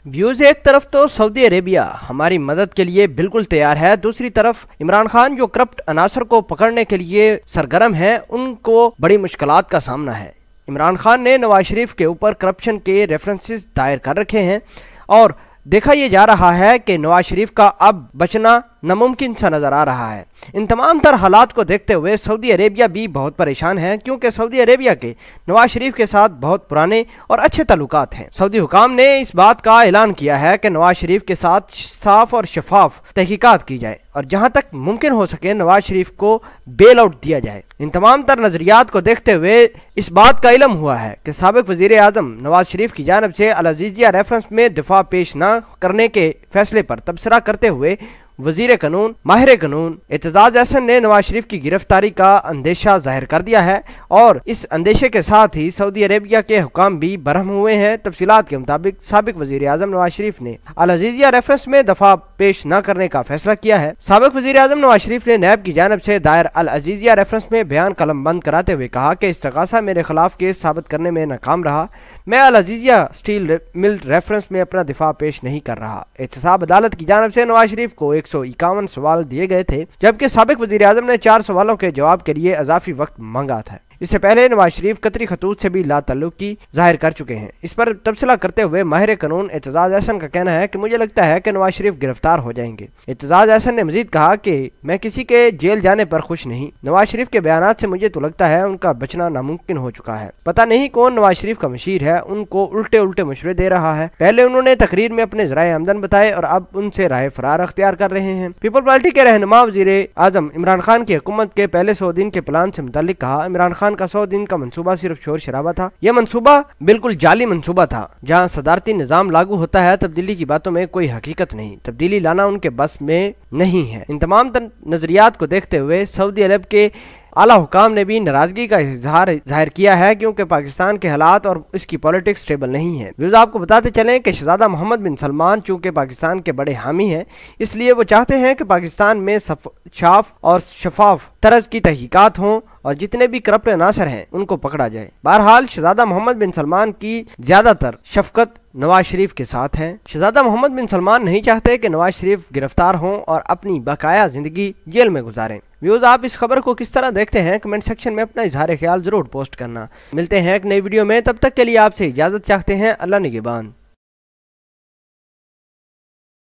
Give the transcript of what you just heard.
Views एक तरफ तो सऊदी अरेबिया हमारी मदद के लिए बिल्कुल तैयार है, दूसरी तरफ इमरान खान जो करप्ट अनासर को पकड़ने के लिए सरगर्म है, उनको बड़ी मुश्किलात का सामना है। इमरान खान ने नवाज शरीफ के ऊपर करप्शन के रेफरेंसेस दायर कर रखे हैं और देखा यह जा रहा है कि नवाज शरीफ का अब बचना नामुमकिन सा नजर आ रहा है। इन तमाम तर हालात को देखते हुए सऊदी अरेबिया भी बहुत परेशान है, क्योंकि सऊदी अरेबिया के नवाज शरीफ के साथ बहुत पुराने और अच्छे ताल्लुकात हैं। सऊदी हुकाम ने इस बात का ऐलान किया है कि नवाज शरीफ के साथ साफ और शफाफ तहकीकात की जाए और जहां तक मुमकिन हो सके नवाज शरीफ को बेल आउट दिया जाए। इन तमाम तर नजरियात को देखते हुए इस बात का इल्म हुआ है कि साबिक वजीर आजम नवाज शरीफ की जानब से अल अजीजिया रेफरेंस में दिफा पेश न करने के फैसले पर तबसरा करते हुए वजीर कानून माहिर कानून एतजाज अहसन ने नवाज शरीफ की गिरफ्तारी का अंदेशा जाहिर कर दिया है और इस अंदेशे के साथ ही सऊदी अरेबिया के हुकाम भी बरहम हुए हैं। तफसीलात के मुताबिक साबिक वजीर आजम नवाज शरीफ ने अल अजीजिया रेफरेंस में दफा पेश न करने का फैसला किया है। साबिक वजीर आजम नवाज शरीफ ने नैब की जानब से दायर अल अजीजिया रेफरेंस में बयान कलम बंद कराते हुए कहा कि इस्तगासा मेरे खिलाफ केस साबित करने में नाकाम रहा। मैं अल अजीजिया स्टील मिल रेफरेंस में अपना दिफा पेश नहीं कर रहा। एहतसाब अदालत की जानब से नवाज शरीफ को 151 सवाल दिए गए थे, जबकि साबिक वजीर आजम ने 4 सवालों के जवाब के लिए इजाफी वक्त मांगा था। इससे पहले नवाज शरीफ कतरी खतूत से भी लाताल्लुकी जाहिर कर चुके हैं। इस पर तबसरा करते हुए माहिर कानून एतजाज अहसन का कहना है कि मुझे लगता है कि नवाज शरीफ गिरफ्तार हो जाएंगे। एतजाज अहसन ने मजीद कहा कि मैं किसी के जेल जाने पर खुश नहीं। नवाज शरीफ के बयानात से मुझे तो लगता है उनका बचना नामुमकिन हो चुका है। पता नहीं कौन नवाज शरीफ का मशीर है, उनको उल्टे उल्टे मशवरे दे रहा है। पहले उन्होंने तकरीर में अपने ज़राए आमदन बताए और अब उनसे राह फरार अख्तियार कर रहे हैं। पीपल पार्टी के रहनुमा वजीर आजम इमरान खान की हुकूमत के पहले 100 दिन के प्लान से मुतालिक कहा, इमरान खान का 100 दिन का मंसूबा सिर्फ शोर शराबा था। यह मंसूबा बिल्कुल जाली मंसूबा था। जहां सदारती निजाम लागू होता है, तब्दीली की बातों में कोई हकीकत नहीं। तब्दीली लाना उनके बस में नहीं है। इन तमाम नजरियात को देखते हुए सऊदी अरब के आला हुकाम ने भी नाराजगी का इजहार जाहिर किया है, क्योंकि पाकिस्तान के हालात और इसकी पॉलिटिक्स स्टेबल नहीं है। व्यूज आपको बताते चलें कि शहजादा मोहम्मद बिन सलमान चूंकि पाकिस्तान के बड़े हामी हैं, इसलिए वो चाहते हैं कि पाकिस्तान में साफ और शफाफ तरज की तहकीकात हों और जितने भी करप्ट अनासर हैं उनको पकड़ा जाए। बहरहाल शहजादा मोहम्मद बिन सलमान की ज्यादातर शफकत नवाज शरीफ के साथ है। शहजादा मोहम्मद बिन सलमान नहीं चाहते कि नवाज शरीफ गिरफ्तार हों और अपनी बकाया जिंदगी जेल में गुजारें। व्यूज आप इस खबर को किस तरह देखते हैं, कमेंट सेक्शन में अपना इजहार ख्याल जरूर पोस्ट करना। मिलते हैं एक नई वीडियो में, तब तक के लिए आपसे इजाजत चाहते हैं। अल्लाह निगहबान।